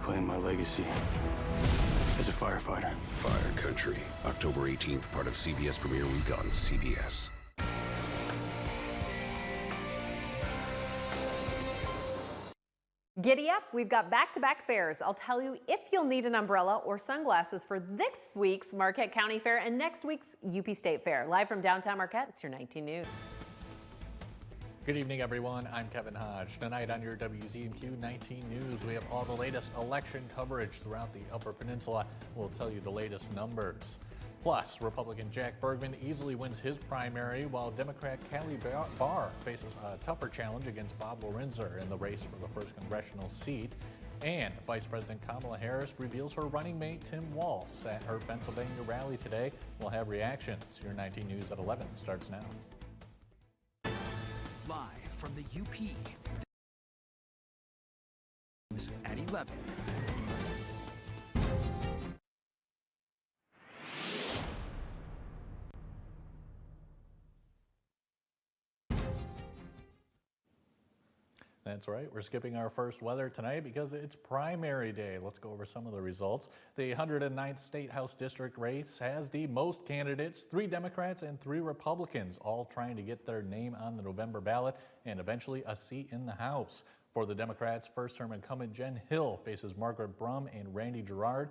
reclaim my legacy as a firefighter. Fire Country, October 18th, part of CBS Premiere Week on CBS. Giddy up, we've got back-to-back fairs. I'll tell you if you'll need an umbrella or sunglasses for this week's Marquette County Fair and next week's UP State Fair. Live from downtown Marquette, it's your 19 News. Good evening, everyone. I'm Kevin Hodge. Tonight on your WZMQ 19 News, we have all the latest election coverage throughout the Upper Peninsula. We'll tell you the latest numbers. Plus, Republican Jack Bergman easily wins his primary, while Democrat Callie Barr faces a tougher challenge against Bob Lorenzer in the race for the first congressional seat. And Vice President Kamala Harris reveals her running mate Tim Walz at her Pennsylvania rally today. We'll have reactions. Your 19 News at 11 starts now. Live from the UP, News at 11. That's right. We're skipping our first weather tonight because it's primary day. Let's go over some of the results. The 109th State House District race has the most candidates, 3 Democrats and 3 Republicans, all trying to get their name on the November ballot and eventually a seat in the House. For the Democrats, first-term incumbent Jen Hill faces Margaret Brum and Randy Girard.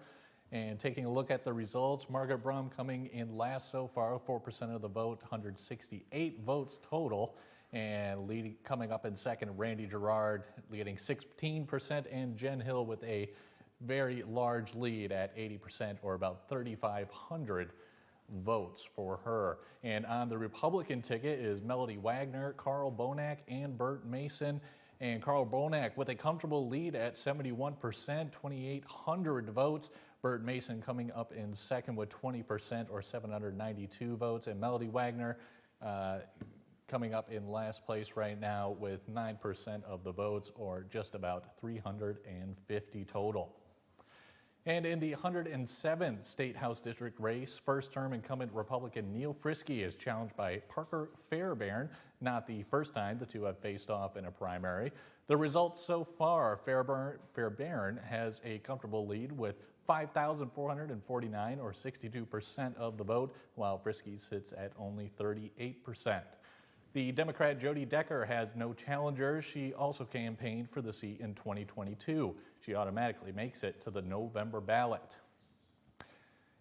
And taking a look at the results, Margaret Brum coming in last so far, 4% of the vote, 168 votes total. And coming up in second, Randy Girard leading 16%, and Jen Hill with a very large lead at 80%, or about 3,500 votes for her. And on the Republican ticket is Melody Wagner, Carl Bonack, and Bert Mason. And Carl Bonack with a comfortable lead at 71%, 2,800 votes. Bert Mason coming up in second with 20%, or 792 votes. And Melody Wagner coming up in last place right now with 9% of the votes, or just about 350 total. And in the 107th State House District race, first-term incumbent Republican Neil Frisky is challenged by Parker Fairbairn. Not the first time the two have faced off in a primary. The results so far, Fairbairn has a comfortable lead with 5,449, or 62% of the vote, while Frisky sits at only 38%. The Democrat Jody Decker has no challengers. She also campaigned for the seat in 2022. She automatically makes it to the November ballot.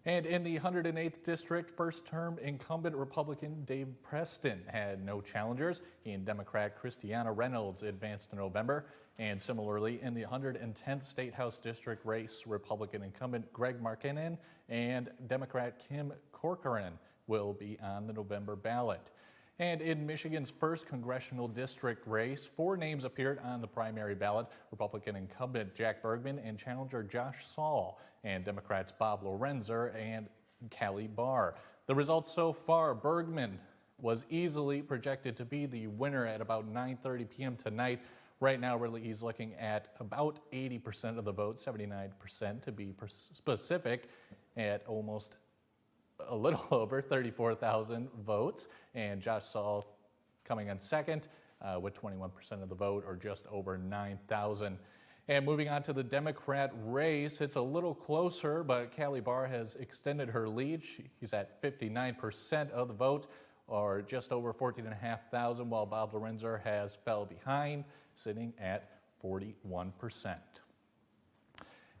And in the 108th District, first-term incumbent Republican Dave Preston had no challengers. He and Democrat Christiana Reynolds advanced to November. And similarly, in the 110th State House District race, Republican incumbent Greg Markinen and Democrat Kim Corcoran will be on the November ballot. And in Michigan's first congressional district race, 4 names appeared on the primary ballot: Republican incumbent Jack Bergman and challenger Josh Saul, and Democrats Bob Lorenzer and Callie Barr. The results so far: Bergman was easily projected to be the winner at about 9:30 p.m. tonight. Right now, really, he's looking at about 80% of the vote, 79% to be specific, at almost a little over 34,000 votes, and Josh Saul coming in second with 21% of the vote, or just over 9,000. And moving on to the Democrat race, it's a little closer, but Callie Barr has extended her lead. He's at 59% of the vote, or just over 14,500, while Bob Lorenzer has fell behind, sitting at 41%.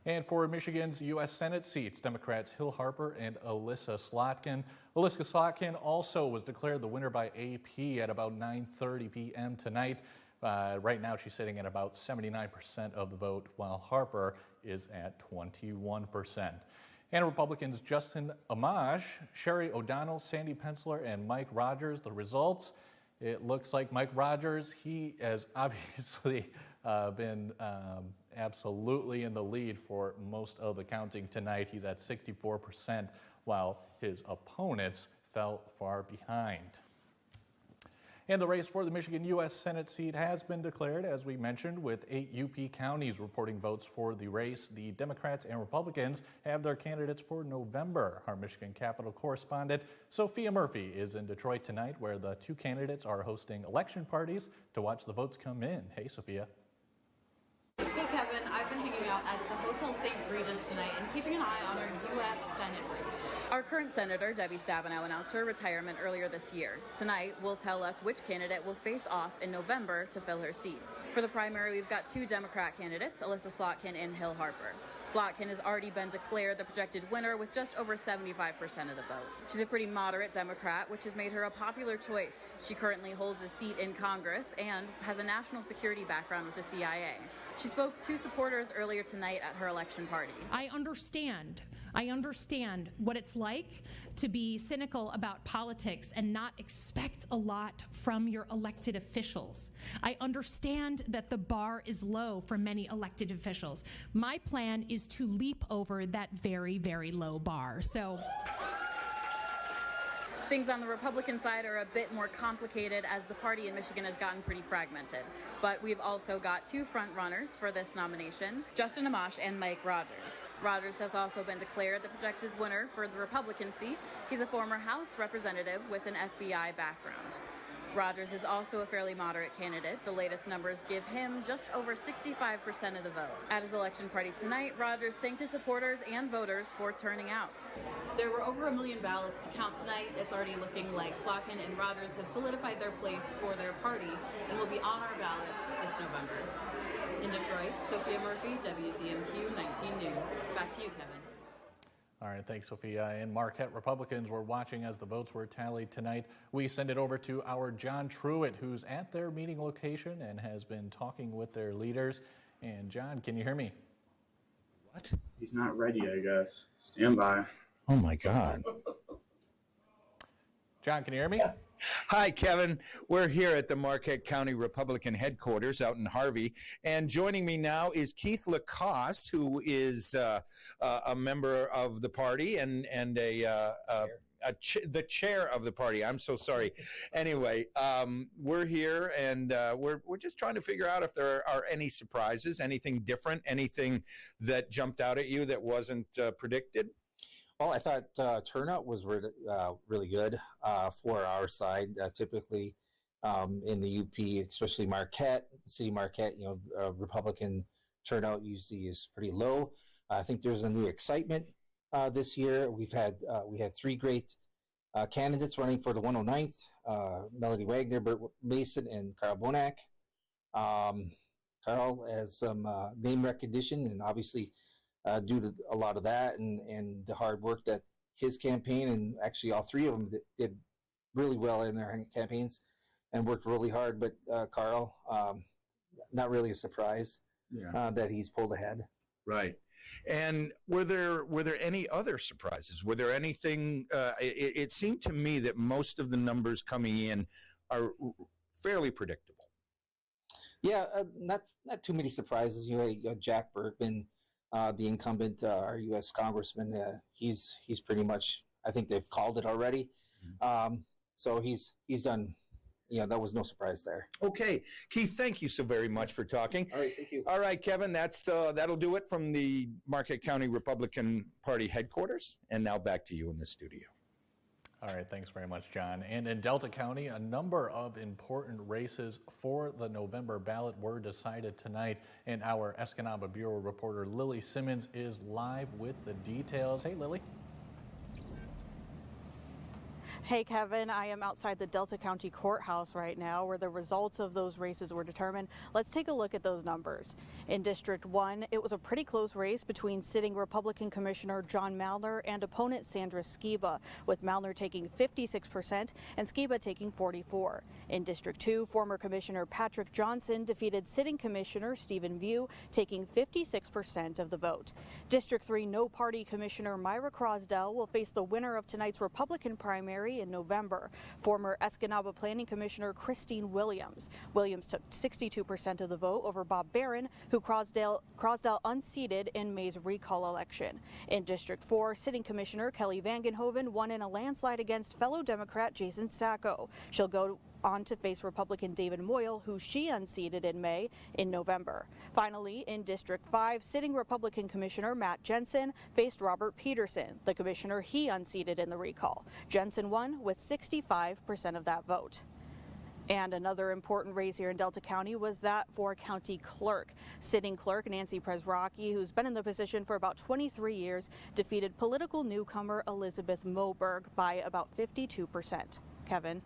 And for Michigan's U.S. Senate seats, Democrats Hill Harper and Alyssa Slotkin. Alyssa Slotkin also was declared the winner by AP at about 9:30 p.m. tonight. Right now, she's sitting at about 79% of the vote, while Harper is at 21%. And Republicans Justin Amash, Sherry O'Donnell, Sandy Penciller, and Mike Rogers. The results: it looks like Mike Rogers, he has obviously been absolutely in the lead for most of the counting tonight. He's at 64%, while his opponents fell far behind. And the race for the Michigan U.S. Senate seat has been declared, as we mentioned, with 8 UP counties reporting votes for the race. The Democrats and Republicans have their candidates for November. Our Michigan Capitol correspondent Sophia Murphy is in Detroit tonight, where the 2 candidates are hosting election parties to watch the votes come in. Hey, Sophia. Hey Kevin, I've been hanging out at the Hotel St. Regis tonight and keeping an eye on our U.S. Senate race. Our current Senator, Debbie Stabenow, announced her retirement earlier this year. Tonight will tell us which candidate will face off in November to fill her seat. For the primary, we've got two Democrat candidates, Alyssa Slotkin and Hill Harper. Slotkin has already been declared the projected winner with just over 75% of the vote. She's a pretty moderate Democrat, which has made her a popular choice. She currently holds a seat in Congress and has a national security background with the CIA. She spoke to supporters earlier tonight at her election party. I understand what it's like to be cynical about politics and not expect a lot from your elected officials. I understand that the bar is low for many elected officials. My plan is to leap over that very, very low bar. So. Things on the Republican side are a bit more complicated as the party in Michigan has gotten pretty fragmented. But we've also got two front runners for this nomination, Justin Amash and Mike Rogers. Rogers has also been declared the projected winner for the Republican seat. He's a former House representative with an FBI background. Rogers is also a fairly moderate candidate. The latest numbers give him just over 65% of the vote. At his election party tonight, Rogers thanked his supporters and voters for turning out. There were over 1 million ballots to count tonight. It's already looking like Slotkin and Rogers have solidified their place for their party and will be on our ballots this November. In Detroit, Sophia Murphy, WZMQ 19 News. Back to you, Kevin. All right, thanks, Sophia. And Marquette Republicans were watching as the votes were tallied tonight. We send it over to our John Truitt, who's at their meeting location and has been talking with their leaders. And John, can you hear me? What? He's not ready, I guess. Stand by. Oh, my God. John, can you hear me? Yeah. Hi, Kevin. We're here at the Marquette County Republican headquarters out in Harvey. And joining me now is Keith Lacoste, who is a member of the party and the chair of the party. I'm so sorry. Anyway, we're here and we're just trying to figure out if there are any surprises, anything different, anything that jumped out at you that wasn't predicted. Well, I thought turnout was really good for our side. Typically, in the UP, especially Marquette, the city Marquette, Republican turnout usually is pretty low. I think there's a new excitement this year. We had three great candidates running for the 109th: Melody Wagner, Bert Mason, and Carl Bonak. Carl has some name recognition, and obviously. Due to a lot of that and the hard work that his campaign and actually all three of them did really well in their campaigns and worked really hard. But Carl, not really a surprise that he's pulled ahead. Right. And were there any other surprises? Were there anything? It seemed to me that most of the numbers coming in are fairly predictable. Yeah, not too many surprises. You know, Jack Bergman. The incumbent, our U.S. congressman, he's pretty much, I think they've called it already. So he's done, that was no surprise there. Okay. Keith, thank you so very much for talking. All right, thank you. All right, Kevin, that'll do it from the Marquette County Republican Party headquarters. And now back to you in the studio. All right, thanks very much, John. And in Delta County, a number of important races for the November ballot were decided tonight. And our Escanaba Bureau reporter Lily Simmons is live with the details. Hey, Lily. Hey, Kevin, I am outside the Delta County Courthouse right now where the results of those races were determined. Let's take a look at those numbers. In District 1, it was a pretty close race between sitting Republican Commissioner John Malner and opponent Sandra Skiba, with Malner taking 56% and Skiba taking 44%. In District 2, former Commissioner Patrick Johnson defeated sitting Commissioner Stephen View, taking 56% of the vote. District 3 No Party Commissioner Myra Crosdell will face the winner of tonight's Republican primary in November, former Escanaba Planning Commissioner Christine Williams. Williams took 62% of the vote over Bob Barron, who Crosdell unseated in May's recall election. In District 4, sitting Commissioner Kelly Vangenhoven won in a landslide against fellow Democrat Jason Sacco. She'll go on to face Republican David Moyle, who she unseated in May in November. Finally, in District 5, sitting Republican Commissioner Matt Jensen faced Robert Peterson, the commissioner he unseated in the recall. Jensen won with 65% of that vote. And another important race here in Delta County was that for county clerk. Sitting clerk Nancy Prezrocki, who's been in the position for about 23 years, defeated political newcomer Elizabeth Moberg by about 52%. Kevin.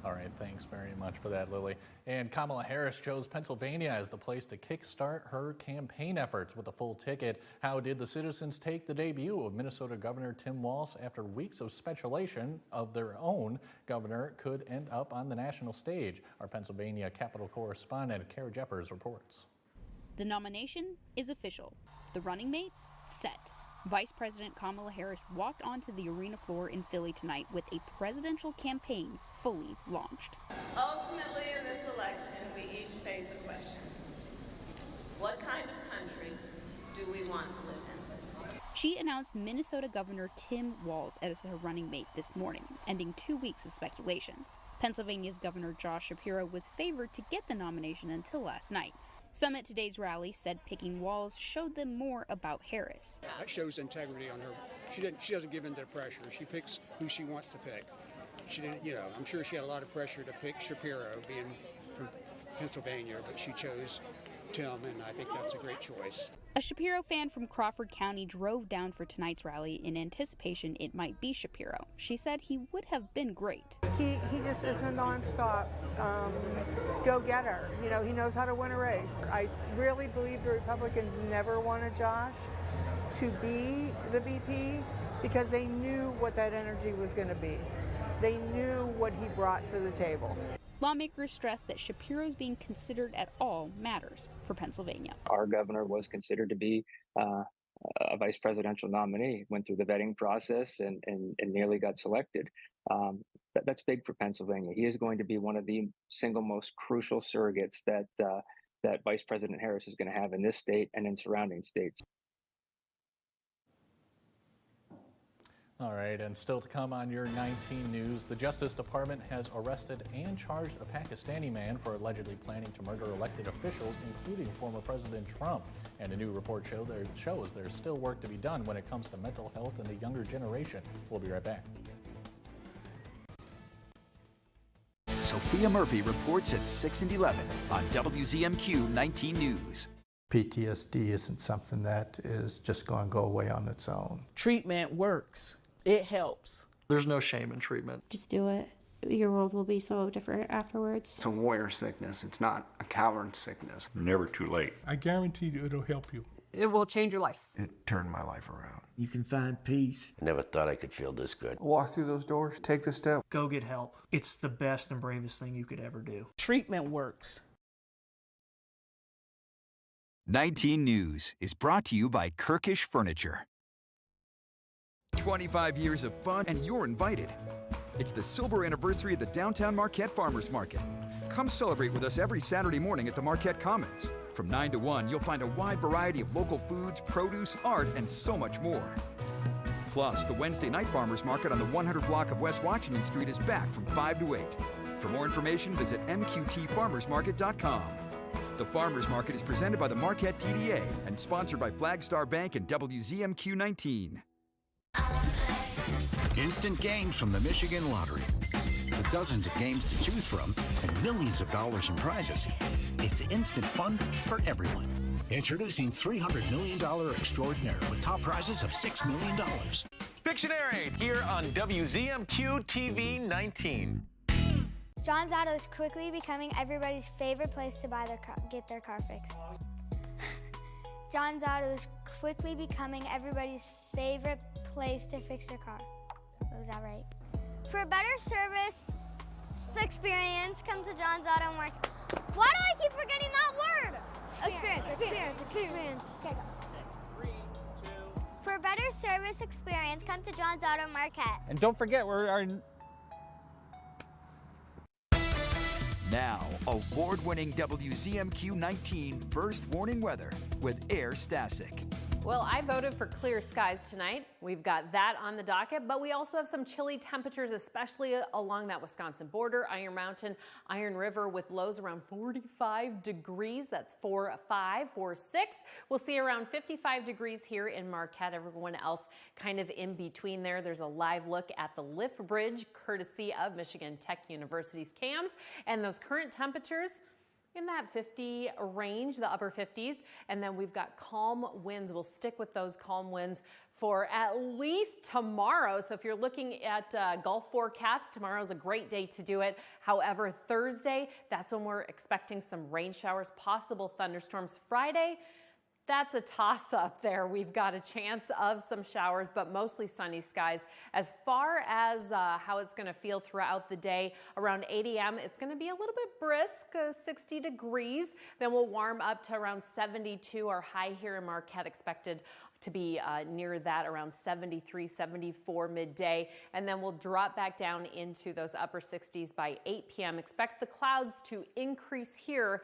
All right, thanks very much for that, Lily. And Kamala Harris chose Pennsylvania as the place to kickstart her campaign efforts with a full ticket. How did the citizens take the debut of Minnesota Governor Tim Walz after weeks of speculation of their own governor could end up on the national stage? Our Pennsylvania Capitol correspondent Kara Jeffers reports. The nomination is official. The running mate set. Vice President Kamala Harris walked onto the arena floor in Philly tonight with a presidential campaign fully launched. Ultimately, in this election, we each face a question. What kind of country do we want to live in? She announced Minnesota Governor Tim Walz as her running mate this morning, ending 2 weeks of speculation. Pennsylvania's Governor Josh Shapiro was favored to get the nomination until last night. Some at today's rally said picking Walz showed them more about Harris. That shows integrity on her. She doesn't give in to pressure. She picks who she wants to pick. She didn't, I'm sure she had a lot of pressure to pick Shapiro, being from Pennsylvania, but she chose Tim, and I think that's a great choice. A Shapiro fan from Crawford County drove down for tonight's rally in anticipation it might be Shapiro. She said he would have been great. He just is a nonstop go-getter. He knows how to win a race. I really believe the Republicans never wanted Josh to be the VP because they knew what that energy was going to be. They knew what he brought to the table. Lawmakers stressed that Shapiro's being considered at all matters for Pennsylvania. Our governor was considered to be a vice presidential nominee, went through the vetting process and nearly got selected. That's big for Pennsylvania. He is going to be one of the single most crucial surrogates that Vice President Harris is going to have in this state and in surrounding states. All right, and still to come on your 19 News, the Justice Department has arrested and charged a Pakistani man for allegedly planning to murder elected officials, including former President Trump. And a new report shows there's still work to be done when it comes to mental health in the younger generation. We'll be right back. Sophia Murphy reports at 6 and 11 on WZMQ 19 News. PTSD isn't something that is just going to go away on its own. Treatment works. It helps. There's no shame in treatment. Just do it. Your world will be so different afterwards. It's a warrior sickness. It's not a coward sickness. Never too late. I guarantee you it'll help you. It will change your life. It turned my life around. You can find peace. I never thought I could feel this good. Walk through those doors, take the step. Go get help. It's the best and bravest thing you could ever do. Treatment works. 19 News is brought to you by Kirkish Furniture. 25 years of fun and you're invited. It's the silver anniversary of the Downtown Marquette Farmers Market. Come celebrate with us every Saturday morning at the Marquette Commons. From 9 to 1, you'll find a wide variety of local foods, produce, art, and so much more. Plus, the Wednesday night Farmers Market on the 100 block of West Washington Street is back from 5 to 8. For more information, visit mqtfarmersmarket.com. The Farmers Market is presented by the Marquette DDA and sponsored by Flagstar Bank and WZMQ 19. Instant games from the Michigan Lottery. With dozens of games to choose from and millions of dollars in prizes. It's instant fun for everyone. Introducing $300 million Extraordinaire with top prizes of $6 million. Pictionary here on WZMQ TV 19. John's Auto is quickly becoming everybody's favorite place to get their car fixed. John's Auto is quickly becoming everybody's favorite place to fix their car. Was that right? For a better service experience, come to John's Auto Market. Why do I keep forgetting that word? Experience. Okay, go. 3, 2. For a better service experience, come to John's Auto Market. And don't forget, Now, award-winning WZMQ 19 First Warning Weather with Air Stasic. Well, I voted for clear skies tonight. We've got that on the docket, but we also have some chilly temperatures, especially along that Wisconsin border, Iron Mountain, Iron River, with lows around 45 degrees. That's 4-5, 4-6. We'll see around 55 degrees here in Marquette. Everyone else kind of in between there. There's a live look at the Lift Bridge, courtesy of Michigan Tech University's CAMS, and those current temperatures in that 50 range, the upper 50s. And then we've got calm winds. We'll stick with those calm winds for at least tomorrow. So if you're looking at Gulf forecast, tomorrow's a great day to do it. However, Thursday, that's when we're expecting some rain showers, possible thunderstorms. Friday, that's a toss-up there. We've got a chance of some showers, but mostly sunny skies. As far as how it's going to feel throughout the day, around 8 a.m., it's going to be a little bit brisk, 60 degrees. Then we'll warm up to around 72. Our high here in Marquette expected to be near that, around 73, 74 midday. And then we'll drop back down into those upper 60s by 8 p.m. Expect the clouds to increase here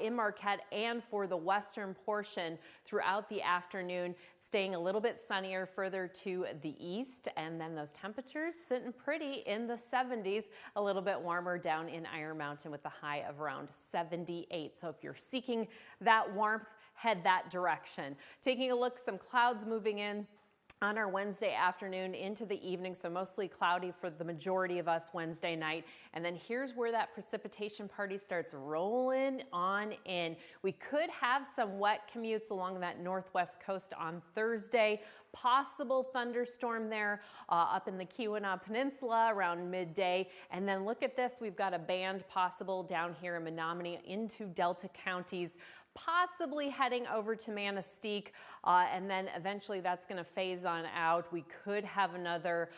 in Marquette and for the western portion throughout the afternoon, staying a little bit sunnier further to the east. And then those temperatures sitting pretty in the 70s, a little bit warmer down in Iron Mountain with a high of around 78. So if you're seeking that warmth, head that direction. Taking a look, some clouds moving in on our Wednesday afternoon into the evening, so mostly cloudy for the majority of us Wednesday night. And then here's where that precipitation party starts rolling on in. We could have some wet commutes along that northwest coast on Thursday. Possible thunderstorm there up in the Upper Peninsula around midday. And then look at this, we've got a band possible down here in Menominee into Delta counties, possibly heading over to Manistee, and then eventually that's going to phase on out. We could have another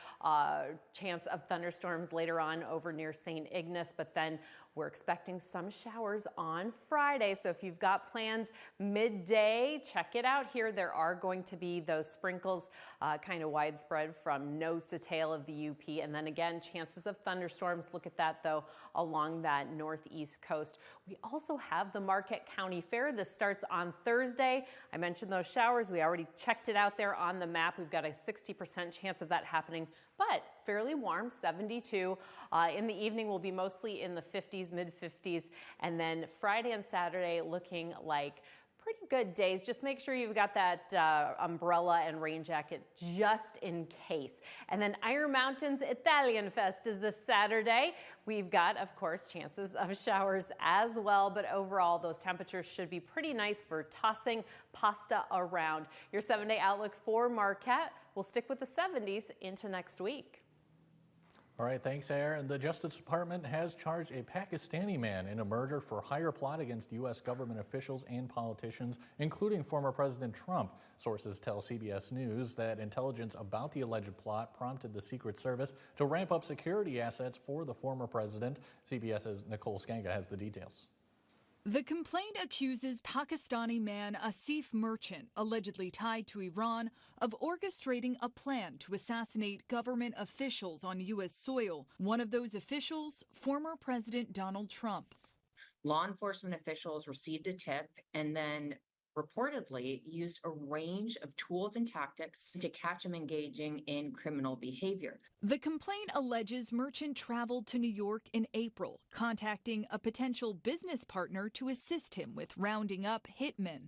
chance of thunderstorms later on over near St. Ignace, but then we're expecting some showers on Friday. So if you've got plans midday, check it out here. There are going to be those sprinkles kind of widespread from nose to tail of the UP. And then again, chances of thunderstorms. Look at that though along that northeast coast. We also have the Marquette County Fair. This starts on Thursday. I mentioned those showers. We already checked it out there on the map. We've got a 60% chance of that happening, but fairly warm, 72. In the evening, we'll be mostly in the 50s, mid-50s. And then Friday and Saturday looking like pretty good days. Just make sure you've got that umbrella and rain jacket just in case. And then Iron Mountain's Italian Fest is this Saturday. We've got, of course, chances of showers as well, but overall, those temperatures should be pretty nice for tossing pasta around. Your 7-day outlook for Marquette will stick with the 70s into next week. All right, thanks, Aaron. The Justice Department has charged a Pakistani man in a murder for hire plot against U.S. government officials and politicians, including former President Trump. Sources tell CBS News that intelligence about the alleged plot prompted the Secret Service to ramp up security assets for the former president. CBS's Nicole Skanga has the details. The complaint accuses Pakistani man Asif Merchant, allegedly tied to Iran, of orchestrating a plan to assassinate government officials on U.S. soil. One of those officials, former President Donald Trump. Law enforcement officials received a tip and then reportedly used a range of tools and tactics to catch him engaging in criminal behavior. The complaint alleges Merchant traveled to New York in April, contacting a potential business partner to assist him with rounding up hitmen.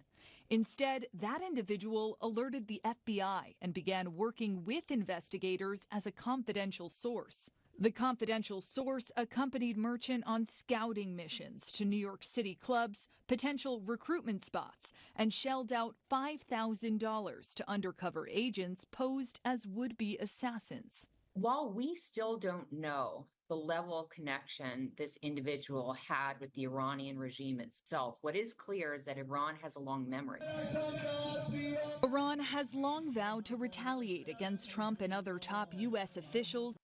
Instead, that individual alerted the FBI and began working with investigators as a confidential source. The confidential source accompanied Merchant on scouting missions to New York City clubs, potential recruitment spots, and shelled out $5,000 to undercover agents posed as would-be assassins. While we still don't know the level of connection this individual had with the Iranian regime itself, what is clear is that Iran has a long memory. Iran has long vowed to retaliate against Trump and other top U.S. officials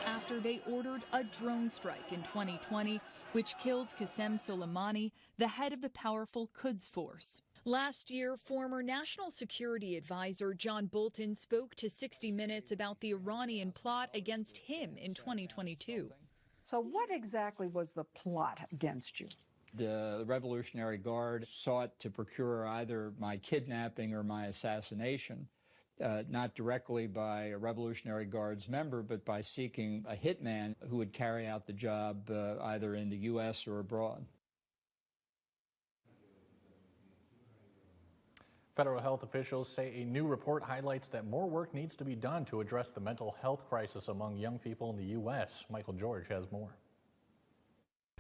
after they ordered a drone strike in 2020, which killed Qasem Soleimani, the head of the powerful Quds Force. Last year, former National Security Advisor John Bolton spoke to 60 Minutes about the Iranian plot against him in 2022. So what exactly was the plot against you? The Revolutionary Guard sought to procure either my kidnapping or my assassination, not directly by a Revolutionary Guard's member, but by seeking a hitman who would carry out the job either in the U.S. or abroad. Federal health officials say a new report highlights that more work needs to be done to address the mental health crisis among young people in the U.S. Michael George has more.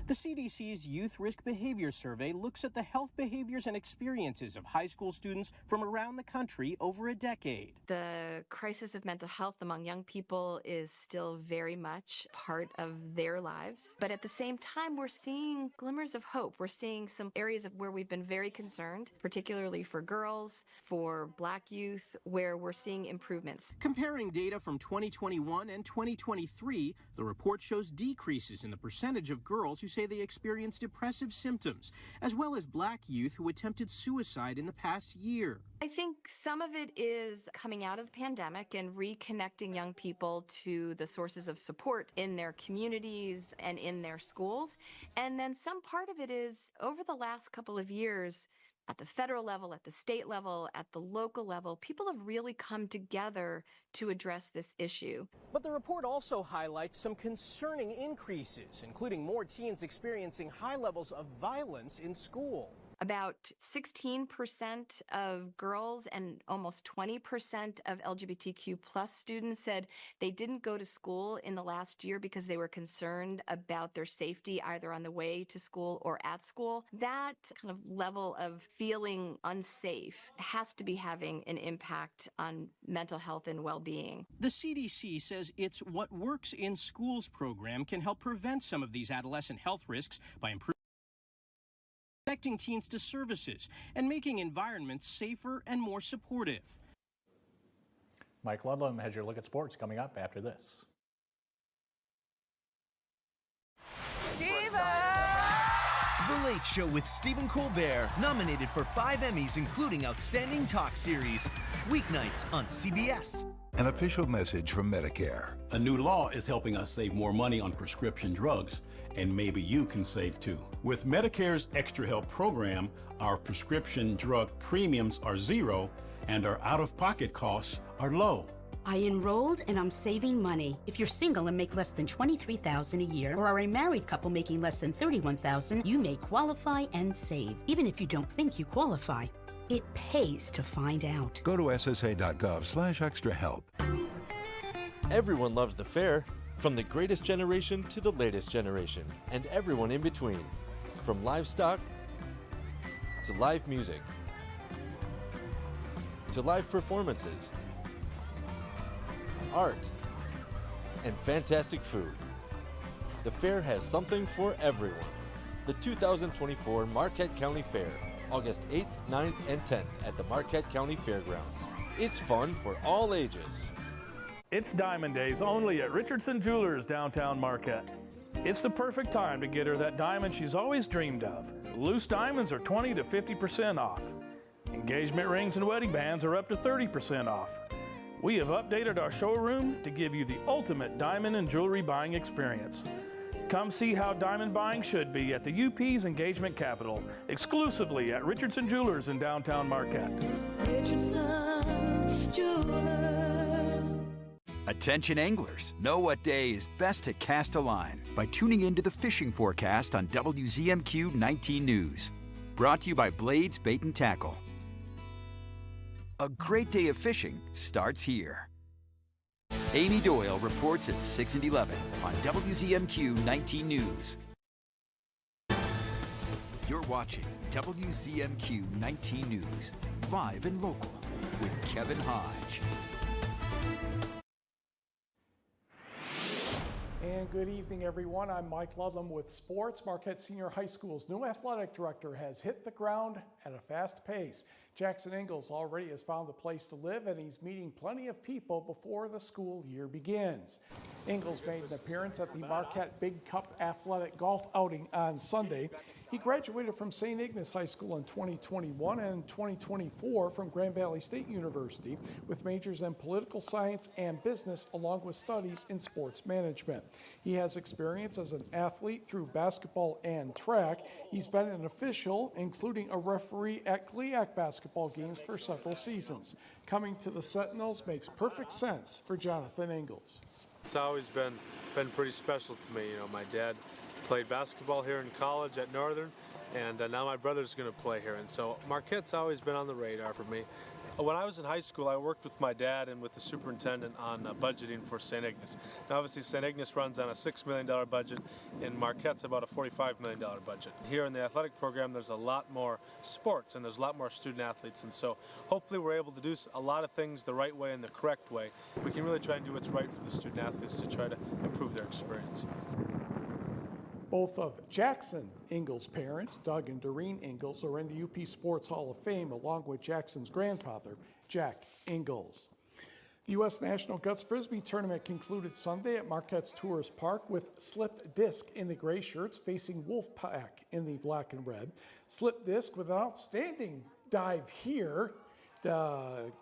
The CDC's Youth Risk Behavior Survey looks at the health behaviors and experiences of high school students from around the country over a decade. The crisis of mental health among young people is still very much part of their lives. But at the same time, we're seeing glimmers of hope. We're seeing some areas of where we've been very concerned, particularly for girls, for Black youth, where we're seeing improvements. Comparing data from 2021 and 2023, the report shows decreases in the percentage of girls who say they experience depressive symptoms, as well as Black youth who attempted suicide in the past year. I think some of it is coming out of the pandemic and reconnecting young people to the sources of support in their communities and in their schools. And then some part of it is over the last couple of years, at the federal level, at the state level, at the local level, people have really come together to address this issue. But the report also highlights some concerning increases, including more teens experiencing high levels of violence in school. About 16% of girls and almost 20% of LGBTQ plus students said they didn't go to school in the last year because they were concerned about their safety either on the way to school or at school. That kind of level of feeling unsafe has to be having an impact on mental health and well-being. The CDC says its What Works in Schools program can help prevent some of these adolescent health risks by improving connecting teens to services and making environments safer and more supportive. Mike Ludlam has your look at sports coming up after this. The Late Show with Stephen Colbert, nominated for 5 Emmys, including Outstanding Talk Series. Weeknights on CBS. An official message from Medicare. A new law is helping us save more money on prescription drugs, and maybe you can save too. With Medicare's Extra Help program, our prescription drug premiums are zero and our out-of-pocket costs are low. I enrolled and I'm saving money. If you're single and make less than $23,000 a year, or are a married couple making less than $31,000, you may qualify and save, even if you don't think you qualify. It pays to find out. Go to ssa.gov/extrahelp. Everyone loves the fair, from the greatest generation to the latest generation, and everyone in between. From livestock to live music to live performances, art, and fantastic food. The fair has something for everyone. The 2024 Marquette County Fair, August 8th, 9th, and 10th at the Marquette County Fairgrounds. It's fun for all ages. It's Diamond Days only at Richardson Jewelers, downtown Marquette. It's the perfect time to get her that diamond she's always dreamed of. Loose diamonds are 20 to 50% off. Engagement rings and wedding bands are up to 30% off. We have updated our showroom to give you the ultimate diamond and jewelry buying experience. Come see how diamond buying should be at the UP's engagement capital, exclusively at Richardson Jewelers in downtown Marquette. Richardson Jewelers. Attention anglers, know what day is best to cast a line by tuning into the fishing forecast on WZMQ 19 News. Brought to you by Blades Bait and Tackle. A great day of fishing starts here. Amy Doyle reports at 6 and 11 on WZMQ 19 News. You're watching WZMQ 19 News, live and local, with Kevin Hodge. And good evening, everyone. I'm Mike Ludlam with sports. Marquette Senior High School's new athletic director has hit the ground at a fast pace. Jackson Ingalls already has found a place to live, and he's meeting plenty of people before the school year begins. Ingalls made an appearance at the Marquette Big Cup Athletic Golf Outing on Sunday. He graduated from St. Ignace High School in 2021 and 2024 from Grand Valley State University with majors in political science and business along with studies in sports management. He has experience as an athlete through basketball and track. He's been an official, including a referee at GLIAC basketball games for several seasons. Coming to the Sentinels makes perfect sense for Jonathan Ingalls. It's always been pretty special to me. You know, my dad played basketball here in college at Northern, and now my brother's going to play here. And so Marquette's always been on the radar for me. When I was in high school, I worked with my dad and with the superintendent on budgeting for St. Ignace. Now, obviously, St. Ignace runs on a $6 million budget, and Marquette's about a $45 million budget. Here in the athletic program, there's a lot more sports, and there's a lot more student athletes, and so hopefully we're able to do a lot of things the right way and the correct way. We can really try and do what's right for the student athletes to try to improve their experience. Both of Jackson Ingalls' parents, Doug and Doreen Ingalls, are in the UP Sports Hall of Fame, along with Jackson's grandfather, Jack Ingalls. The U.S. National Guts Frisbee Tournament concluded Sunday at Marquette's Tourist Park with Slipped Disc in the gray shirts facing Wolfpack in the black and red. Slipped Disc with an outstanding dive here to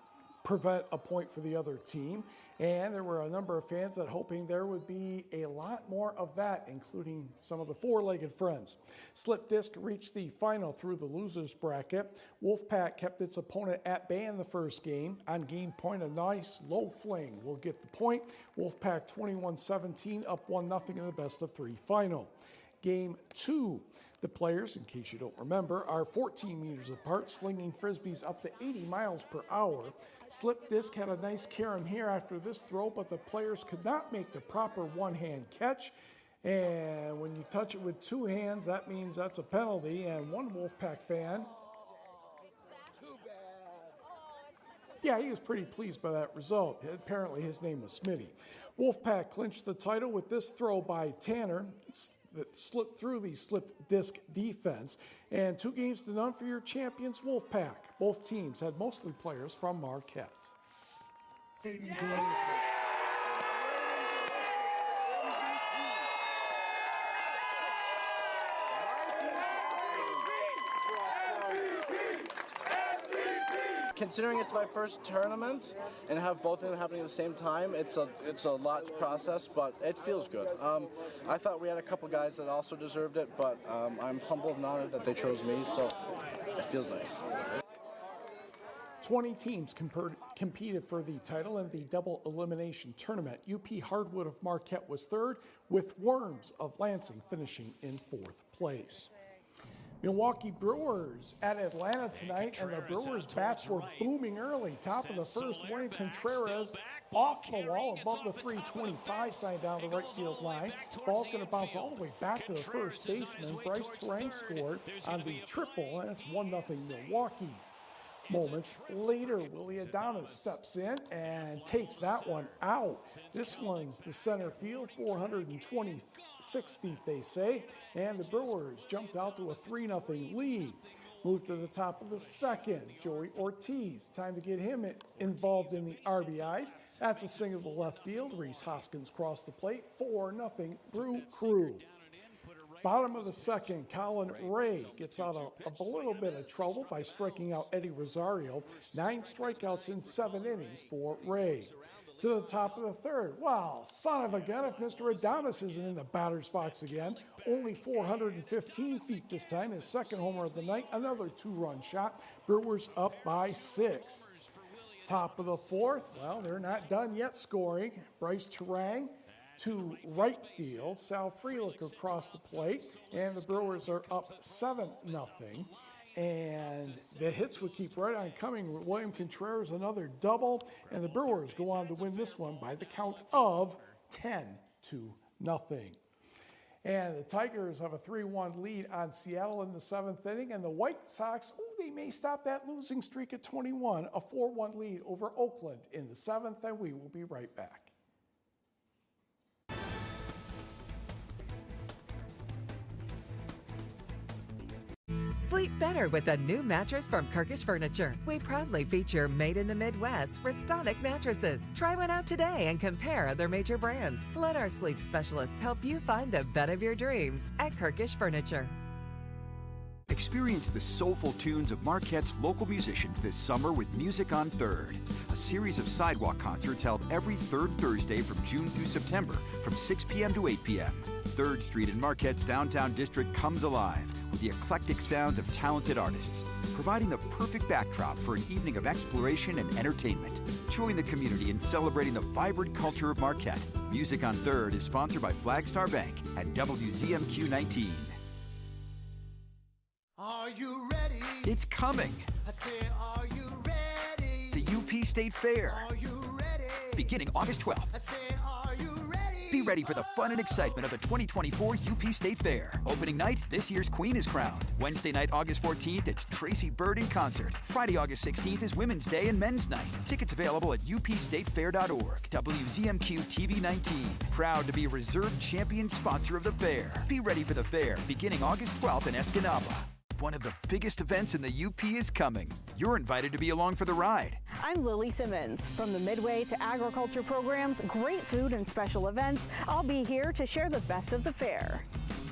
prevent a point for the other team. And there were a number of fans that hoping there would be a lot more of that, including some of the four-legged friends. Slip Disc reached the final through the losers bracket. Wolfpack kept its opponent at bay in the first game. On game point, a nice low fling will get the point. Wolfpack 21-17, up 1-0 in the best-of-3 final. Game 2. The players, in case you don't remember, are 14 meters apart, slinging frisbees up to 80 miles per hour. Slip Disc had a nice carom here after this throw, but the players could not make the proper one-hand catch. And when you touch it with two hands, that means that's a penalty. And one Wolfpack fan, yeah, he was pretty pleased by that result. Apparently his name was Smitty. Wolfpack clinched the title with this throw by Tanner that slipped through the slipped disc defense. And 2-0 for your champions, Wolfpack. Both teams had mostly players from Marquette. Considering it's my first tournament and have both of them happening at the same time, it's a lot to process, but it feels good. I thought we had a couple guys that also deserved it, but I'm humbled and honored that they chose me, so it feels nice. 20 teams competed for the title in the double elimination tournament. UP Hardwood of Marquette was third, with Worms of Lansing finishing in fourth place. Milwaukee Brewers at Atlanta tonight, and the Brewers bats were booming early. Top of the first, William Contreras off the wall above the 325 sign down the right field line. Ball's going to bounce all the way back to the first baseman. Bryce Terang scored on the triple, and it's 1-0 Milwaukee. Moments later, Willie Adonis steps in and takes that one out. This one's the center field, 426 feet, they say, and the Brewers jumped out to a 3-0 lead. Moved to the top of the second, Joey Ortiz. Time to get him involved in the RBIs. That's a single to left field. Reese Hoskins crossed the plate, 4-0 Brew Crew. Bottom of the second, Colin Ray gets out of a little bit of trouble by striking out Eddie Rosario. 9 strikeouts in 7 innings for Ray. To the top of the third, wow, son of a gun if Mr. Adonis isn't in the batter's box again. Only 415 feet this time, his second homer of the night, another 2-run shot. Brewers up by 6. Top of the fourth, well, they're not done yet scoring. Bryce Terang to right field. Sal Frelick across the plate, and the Brewers are up 7-0. And the hits would keep right on coming. William Contreras, another double, and the Brewers go on to win this one by the count of 10-0. And the Tigers have a 3-1 lead on Seattle in the 7th inning, and the White Sox, they may stop that losing streak at 21, a 4-1 lead over Oakland in the 7th, and we will be right back. Sleep better with a new mattress from Kirkish Furniture. We proudly feature made in the Midwest Restonic mattresses. Try one out today and compare other major brands. Let our sleep specialists help you find the bed of your dreams at Kirkish Furniture. Experience the soulful tunes of Marquette's local musicians this summer with Music on 3rd, a series of sidewalk concerts held every third Thursday from June through September from 6 p.m. to 8 p.m. 3rd Street in Marquette's downtown district comes alive with the eclectic sounds of talented artists, providing the perfect backdrop for an evening of exploration and entertainment. Join the community in celebrating the vibrant culture of Marquette. Music on 3rd is sponsored by Flagstar Bank and WZMQ 19. Are you ready? It's coming. I say, are you ready? The UP State Fair. Are you ready? Beginning August 12th. I say, are you ready? Be ready for the fun and excitement of the 2024 UP State Fair. Opening night, this year's Queen is crowned. Wednesday night, August 14th, it's Tracy Bird in concert. Friday, August 16th is Women's Day and Men's Night. Tickets available at upstatefair.org. WZMQ TV 19, proud to be a reserved champion sponsor of the fair. Be ready for the fair, beginning August 12th in Escanaba. One of the biggest events in the UP is coming. You're invited to be along for the ride. I'm Lily Simmons. From the Midway to Agriculture programs, great food and special events, I'll be here to share the best of the fair.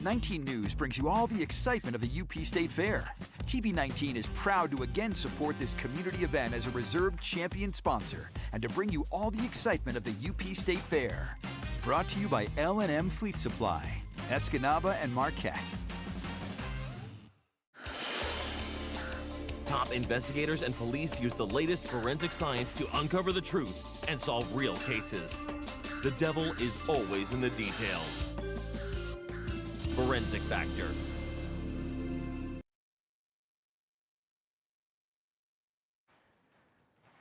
19 News brings you all the excitement of the UP State Fair. TV 19 is proud to again support this community event as a reserved champion sponsor and to bring you all the excitement of the UP State Fair. Brought to you by L&M Fleet Supply, Escanaba and Marquette. Top investigators and police use the latest forensic science to uncover the truth and solve real cases. The devil is always in the details. Forensic Factor.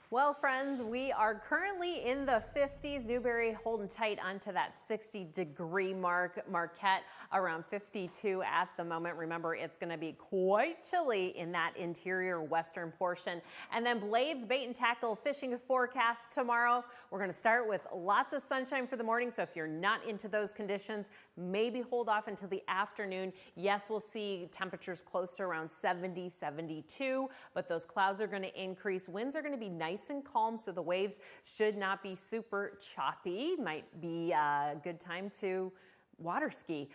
Well, friends, we are currently in the 50s. Newberry holding tight onto that 60-degree mark. Marquette around 52 at the moment. Remember, it's going to be quite chilly in that interior western portion. And then Blades Bait and Tackle fishing forecast tomorrow. We're going to start with lots of sunshine for the morning. So if you're not into those conditions, maybe hold off until the afternoon. Yes, we'll see temperatures close to around 70, 72, but those clouds are going to increase. Winds are going to be nice and calm, so the waves should not be super choppy. Might be a good time to water ski.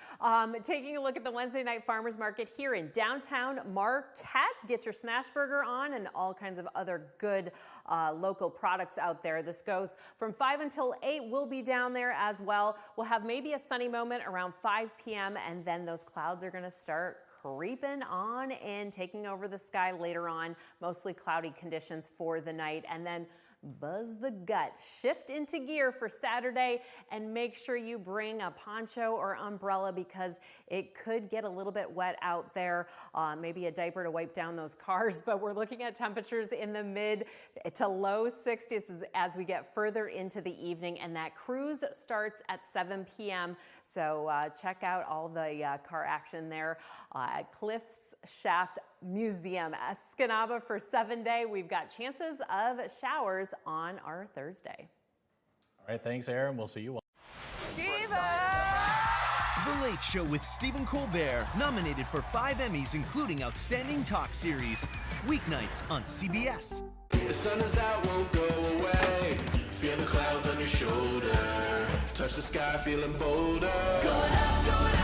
Taking a look at the Wednesday night farmers market here in downtown Marquette. Get your smash burger on and all kinds of other good local products out there. This goes from 5 until 8. We'll be down there as well. We'll have maybe a sunny moment around 5 p.m. and then those clouds are going to start creeping on and taking over the sky later on. Mostly cloudy conditions for the night, and then buzz the gut, shift into gear for Saturday, and make sure you bring a poncho or umbrella because it could get a little bit wet out there. Maybe a diaper to wipe down those cars, but we're looking at temperatures in the mid to low 60s as we get further into the evening, and that cruise starts at 7 p.m. So check out all the car action there at Cliffs Shaft Museum. Escanaba for 7-day. We've got chances of showers on our Thursday. All right, thanks, Aaron. We'll see you on. The Late Show with Stephen Colbert, nominated for 5 Emmys, including Outstanding Talk Series. Weeknights on CBS. The sun is out, won't go away. Feel the clouds on your shoulder. Touch the sky, feeling bolder. Going up, going up.